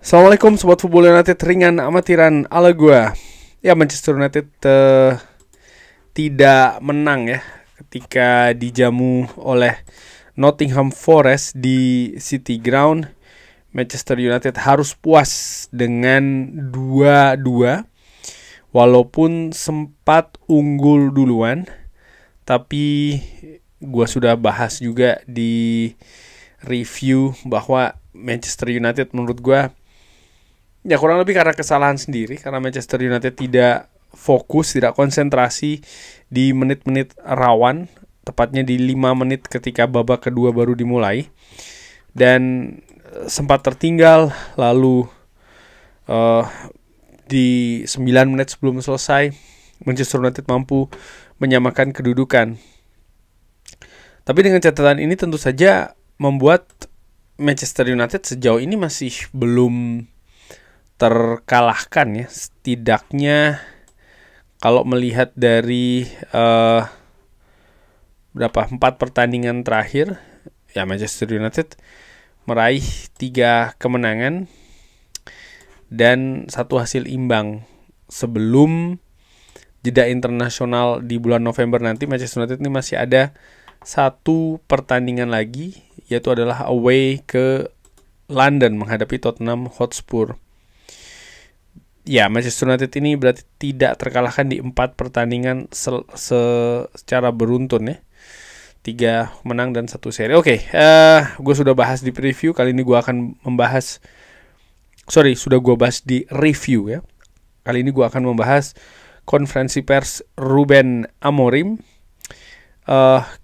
Assalamualaikum Sobat Football United, ringan amatiran ala gua. Ya, Manchester United tidak menang ya ketika dijamu oleh Nottingham Forest di City Ground. Manchester United harus puas dengan 2-2 walaupun sempat unggul duluan. Tapi gua sudah bahas juga di review bahwa Manchester United menurut gua ya kurang lebih karena kesalahan sendiri, karena Manchester United tidak fokus, tidak konsentrasi di menit-menit rawan, tepatnya di 5 menit ketika babak kedua baru dimulai, dan sempat tertinggal. Lalu di 9 menit sebelum selesai Manchester United mampu menyamakan kedudukan. Tapi dengan catatan ini tentu saja membuat Manchester United sejauh ini masih belum terkalahkan ya. Setidaknya kalau melihat dari 4 pertandingan terakhir ya, Manchester United meraih 3 kemenangan dan 1 hasil imbang. Sebelum jeda internasional di bulan November nanti, Manchester United ini masih ada 1 pertandingan lagi, yaitu adalah away ke London menghadapi Tottenham Hotspur. Ya, Manchester United ini berarti tidak terkalahkan di 4 pertandingan secara beruntun ya. 3 menang dan 1 seri. Oke, gue sudah bahas di preview. Kali ini gue akan membahas sudah gue bahas di review ya. Kali ini gue akan membahas konferensi pers Ruben Amorim.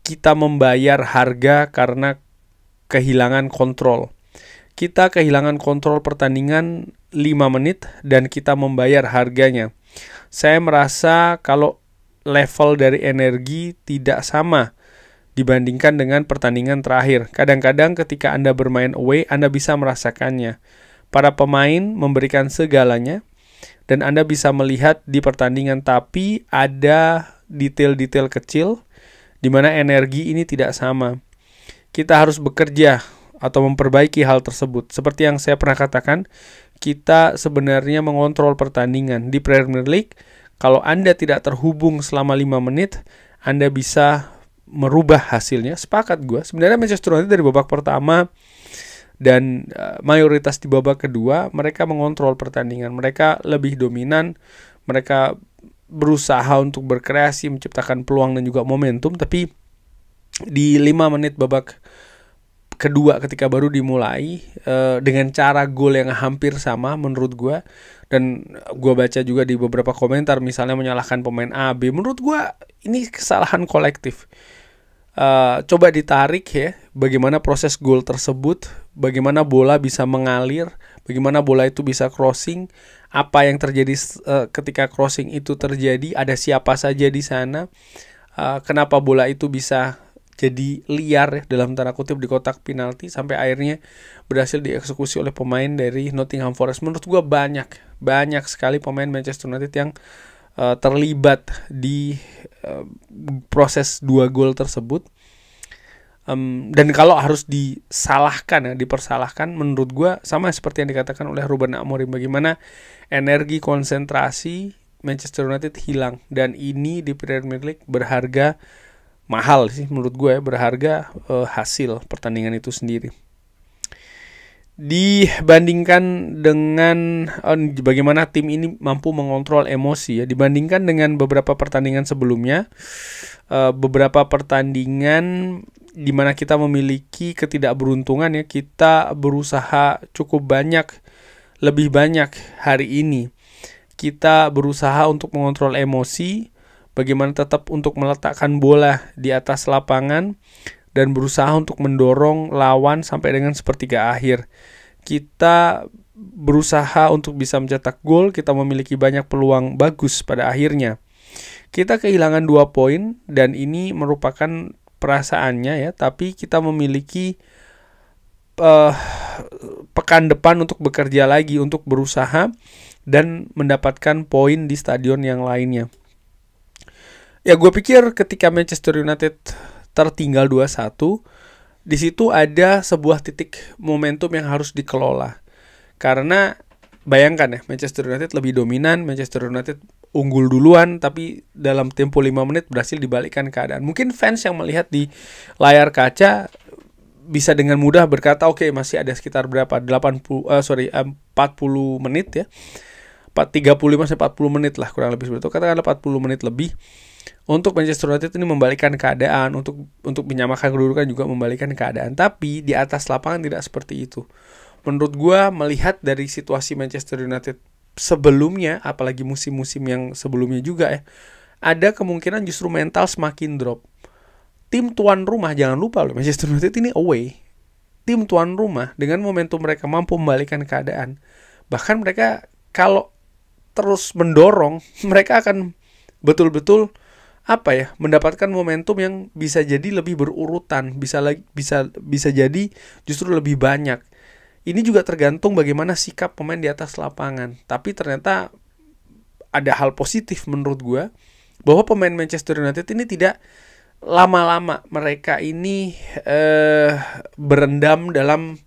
Kita membayar harga karena kehilangan kontrol. Kita kehilangan kontrol pertandingan 5 menit dan kita membayar harganya. Saya merasa kalau level dari energi tidak sama dibandingkan dengan pertandingan terakhir. Kadang-kadang ketika Anda bermain away, Anda bisa merasakannya. Para pemain memberikan segalanya dan Anda bisa melihat di pertandingan, tapi ada detail-detail kecil di mana energi ini tidak sama. Kita harus bekerja atau memperbaiki hal tersebut. Seperti yang saya pernah katakan, kita sebenarnya mengontrol pertandingan. Di Premier League, kalau Anda tidak terhubung selama 5 menit, Anda bisa merubah hasilnya. Sepakat gue. Sebenarnya Manchester United dari babak pertama dan mayoritas di babak kedua, mereka mengontrol pertandingan. Mereka lebih dominan, mereka berusaha untuk berkreasi, menciptakan peluang dan juga momentum. Tapi di 5 menit babak kedua ketika baru dimulai, dengan cara gol yang hampir sama menurut gue, dan gue baca juga di beberapa komentar misalnya menyalahkan pemain A, B, menurut gue ini kesalahan kolektif. Coba ditarik ya, bagaimana proses gol tersebut, bagaimana bola bisa mengalir, bagaimana bola itu bisa crossing, apa yang terjadi ketika crossing itu terjadi, ada siapa saja di sana, kenapa bola itu bisa jadi liar ya, dalam tanda kutip, di kotak penalti sampai akhirnya berhasil dieksekusi oleh pemain dari Nottingham Forest. Menurut gue banyak sekali pemain Manchester United yang terlibat di proses 2 gol tersebut. Dan kalau harus dipersalahkan, menurut gue sama seperti yang dikatakan oleh Ruben Amorim, bagaimana energi konsentrasi Manchester United hilang, dan ini di Premier League berharga mahal sih menurut gue ya, berharga hasil pertandingan itu sendiri. Dibandingkan dengan bagaimana tim ini mampu mengontrol emosi ya, dibandingkan dengan beberapa pertandingan sebelumnya, beberapa pertandingan di mana kita memiliki ketidakberuntungan ya, kita berusaha cukup banyak, lebih banyak hari ini. Kita berusaha untuk mengontrol emosi, bagaimana tetap untuk meletakkan bola di atas lapangan dan berusaha untuk mendorong lawan sampai dengan sepertiga akhir. Kita berusaha untuk bisa mencetak gol, kita memiliki banyak peluang bagus pada akhirnya. Kita kehilangan 2 poin dan ini merupakan perasaannya ya, tapi kita memiliki pekan depan untuk bekerja lagi, untuk berusaha dan mendapatkan poin di stadion yang lainnya. Ya, gue pikir ketika Manchester United tertinggal 2-1, di situ ada sebuah titik momentum yang harus dikelola. Karena bayangkan ya, Manchester United lebih dominan, Manchester United unggul duluan, tapi dalam tempo 5 menit berhasil dibalikkan keadaan. Mungkin fans yang melihat di layar kaca bisa dengan mudah berkata, oke, masih ada sekitar berapa? 40 menit ya. 35-40 menit lah kurang lebih seperti itu. Katakanlah 40 menit lebih untuk Manchester United ini membalikkan keadaan, untuk menyamakan kedudukan, juga membalikkan keadaan. Tapi di atas lapangan tidak seperti itu. Menurut gue, melihat dari situasi Manchester United sebelumnya, apalagi musim-musim yang sebelumnya juga ya, ada kemungkinan justru mental semakin drop. Tim tuan rumah, jangan lupa loh, Manchester United ini away. Tim tuan rumah dengan momentum mereka mampu membalikkan keadaan. Bahkan mereka kalau terus mendorong, mereka akan betul-betul mendapatkan momentum yang bisa jadi lebih berurutan, bisa jadi justru lebih banyak. Ini juga tergantung bagaimana sikap pemain di atas lapangan. Tapi ternyata ada hal positif menurut gue, bahwa pemain Manchester United ini tidak lama-lama mereka ini berendam dalam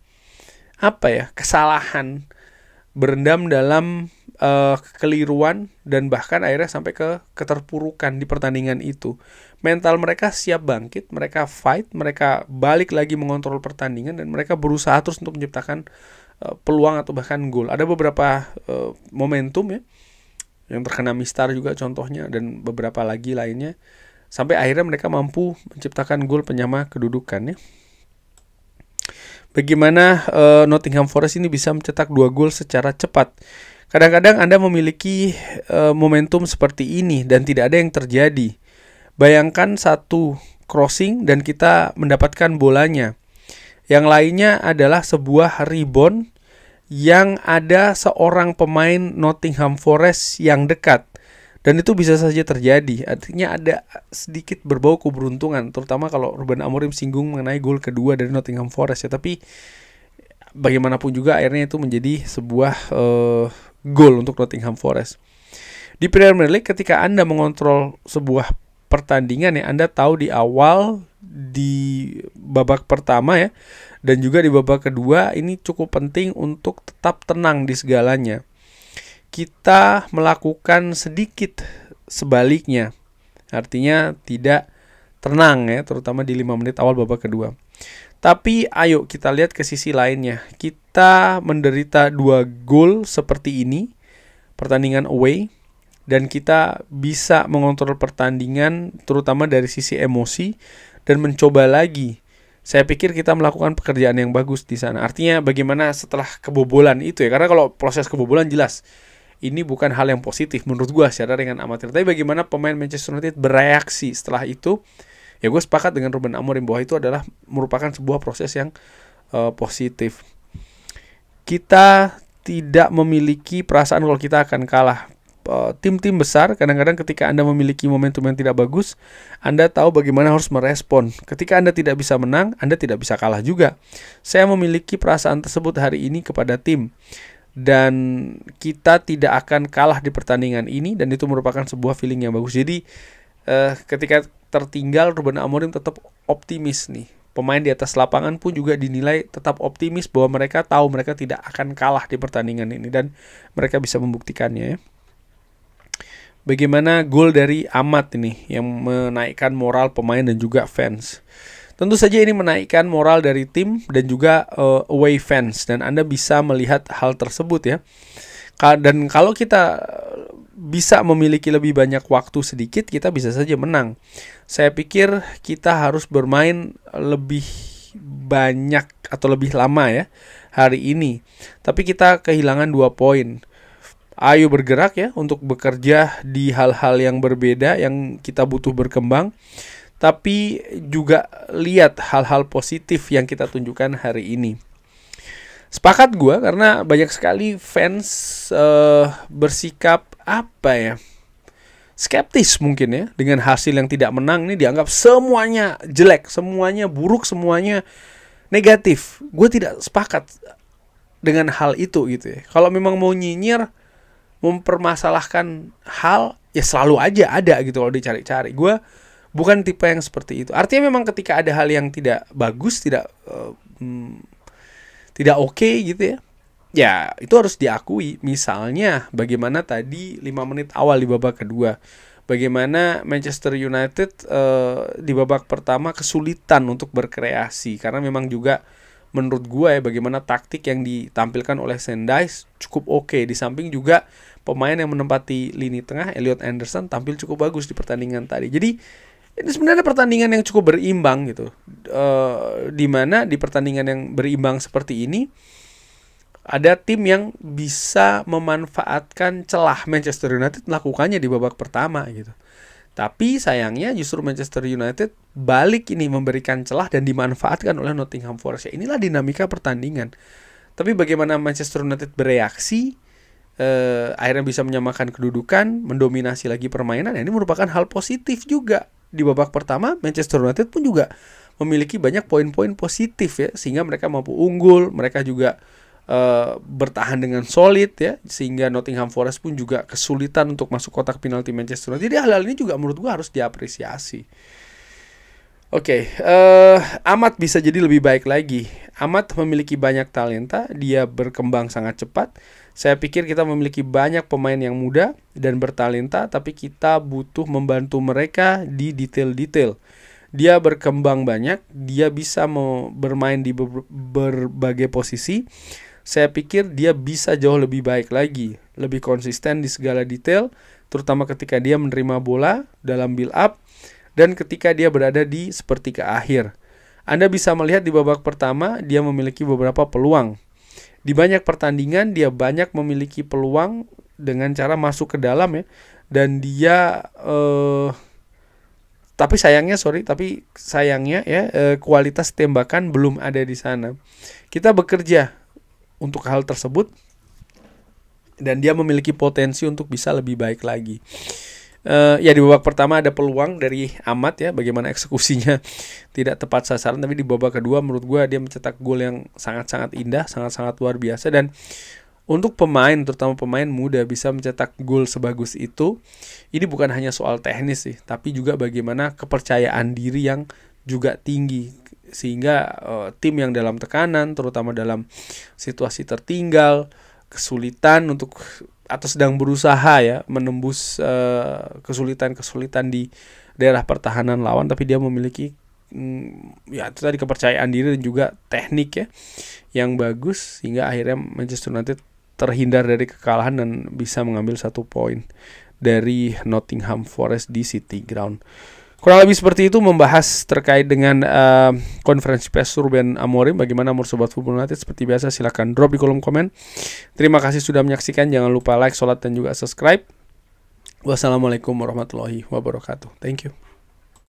kesalahan, berendam dalam kekeliruan, dan bahkan akhirnya sampai ke keterpurukan di pertandingan itu. Mental mereka siap bangkit, mereka fight, mereka balik lagi mengontrol pertandingan, dan mereka berusaha terus untuk menciptakan peluang atau bahkan gol. Ada beberapa momentum ya yang terkena mistar juga contohnya, dan beberapa lagi lainnya, sampai akhirnya mereka mampu menciptakan gol penyama kedudukan ya. Bagaimana Nottingham Forest ini bisa mencetak 2 gol secara cepat? Kadang-kadang Anda memiliki momentum seperti ini dan tidak ada yang terjadi. Bayangkan satu crossing dan kita mendapatkan bolanya. Yang lainnya adalah sebuah rebound yang ada seorang pemain Nottingham Forest yang dekat. Dan itu bisa saja terjadi. Artinya ada sedikit berbau keberuntungan, terutama kalau Ruben Amorim singgung mengenai gol kedua dari Nottingham Forest ya. Tapi bagaimanapun juga akhirnya itu menjadi sebuah gol untuk Nottingham Forest. Di Premier League, ketika Anda mengontrol sebuah pertandingan ya, Anda tahu di awal, di babak pertama ya, dan juga di babak kedua, ini cukup penting untuk tetap tenang di segalanya. Kita melakukan sedikit sebaliknya, artinya tidak tenang ya, terutama di 5 menit awal babak kedua. Tapi ayo kita lihat ke sisi lainnya. Kita menderita 2 gol seperti ini, pertandingan away, dan kita bisa mengontrol pertandingan terutama dari sisi emosi dan mencoba lagi. Saya pikir kita melakukan pekerjaan yang bagus di sana. Artinya bagaimana setelah kebobolan itu ya, karena kalau proses kebobolan jelas ini bukan hal yang positif menurut gue secara ringan amatir. Tapi bagaimana pemain Manchester United bereaksi setelah itu, ya gue sepakat dengan Ruben Amorim bahwa itu adalah merupakan sebuah proses yang positif. Kita tidak memiliki perasaan kalau kita akan kalah. Tim-tim besar kadang-kadang ketika Anda memiliki momentum yang tidak bagus, Anda tahu bagaimana harus merespon. Ketika Anda tidak bisa menang, Anda tidak bisa kalah juga. Saya memiliki perasaan tersebut hari ini kepada tim, dan kita tidak akan kalah di pertandingan ini, dan itu merupakan sebuah feeling yang bagus. Jadi ketika tertinggal, Ruben Amorim tetap optimis nih. Pemain di atas lapangan pun juga dinilai tetap optimis bahwa mereka tahu mereka tidak akan kalah di pertandingan ini, dan mereka bisa membuktikannya ya. Bagaimana gol dari Amat ini yang menaikkan moral pemain dan juga fans. Tentu saja ini menaikkan moral dari tim dan juga away fans, dan Anda bisa melihat hal tersebut ya. Dan kalau kita bisa memiliki lebih banyak waktu sedikit, kita bisa saja menang. Saya pikir kita harus bermain lebih banyak atau lebih lama ya hari ini. Tapi kita kehilangan 2 poin. Ayo bergerak ya untuk bekerja di hal-hal yang berbeda yang kita butuh berkembang. Tapi juga lihat hal-hal positif yang kita tunjukkan hari ini. Sepakat gue karena banyak sekali fans bersikap skeptis mungkin ya dengan hasil yang tidak menang. Ini dianggap semuanya jelek, semuanya buruk, semuanya negatif. Gue tidak sepakat dengan hal itu gitu ya. Kalau memang mau nyinyir, mempermasalahkan hal, ya selalu aja ada gitu kalau dicari-cari. Gue bukan tipe yang seperti itu. Artinya memang ketika ada hal yang tidak bagus, tidak oke gitu ya, ya itu harus diakui. Misalnya bagaimana tadi 5 menit awal di babak kedua, bagaimana Manchester United di babak pertama kesulitan untuk berkreasi, karena memang juga menurut gue ya bagaimana taktik yang ditampilkan oleh Sendais cukup oke. Di samping juga pemain yang menempati lini tengah Elliot Anderson tampil cukup bagus di pertandingan tadi. Jadi ini sebenarnya pertandingan yang cukup berimbang gitu. Dimana di pertandingan yang berimbang seperti ini ada tim yang bisa memanfaatkan celah Manchester United melakukannya di babak pertama gitu. Tapi sayangnya justru Manchester United balik ini memberikan celah dan dimanfaatkan oleh Nottingham Forest. Ya, inilah dinamika pertandingan. Tapi bagaimana Manchester United bereaksi, akhirnya bisa menyamakan kedudukan, mendominasi lagi permainan. Ini merupakan hal positif juga. Di babak pertama Manchester United pun juga memiliki banyak poin-poin positif ya, sehingga mereka mampu unggul, mereka juga bertahan dengan solid ya, sehingga Nottingham Forest pun juga kesulitan untuk masuk kotak penalti Manchester United. Jadi hal-hal ini juga menurut gua harus diapresiasi. Oke, Ahmad bisa jadi lebih baik lagi. Ahmad memiliki banyak talenta, dia berkembang sangat cepat. Saya pikir kita memiliki banyak pemain yang muda dan bertalenta, tapi kita butuh membantu mereka di detail-detail. Dia berkembang banyak, dia bisa bermain di berbagai posisi. Saya pikir dia bisa jauh lebih baik lagi, lebih konsisten di segala detail, terutama ketika dia menerima bola dalam build up dan ketika dia berada di sepertiga akhir. Anda bisa melihat di babak pertama dia memiliki beberapa peluang. Di banyak pertandingan dia banyak memiliki peluang dengan cara masuk ke dalam ya, dan dia tapi sayangnya ya kualitas tembakan belum ada di sana. Kita bekerja untuk hal tersebut dan dia memiliki potensi untuk bisa lebih baik lagi. Ya di babak pertama ada peluang dari Ahmad ya, bagaimana eksekusinya tidak tepat sasaran, tapi di babak kedua menurut gue dia mencetak gol yang sangat-sangat indah, sangat-sangat luar biasa. Dan untuk pemain, terutama pemain muda, bisa mencetak gol sebagus itu, ini bukan hanya soal teknis sih, tapi juga bagaimana kepercayaan diri yang juga tinggi, sehingga tim yang dalam tekanan, terutama dalam situasi tertinggal, kesulitan untuk atau sedang berusaha ya menembus kesulitan-kesulitan di daerah pertahanan lawan, tapi dia memiliki ya itu tadi kepercayaan diri dan juga teknik ya yang bagus, sehingga akhirnya Manchester United terhindar dari kekalahan dan bisa mengambil 1 poin dari Nottingham Forest di City Ground. Kurang lebih seperti itu membahas terkait dengan konferensi pers Ruben Amorim. Bagaimana menurut Sobat Football United? Seperti biasa silahkan drop di kolom komen. Terima kasih sudah menyaksikan. Jangan lupa like, sholat, dan juga subscribe. Wassalamualaikum warahmatullahi wabarakatuh. Thank you.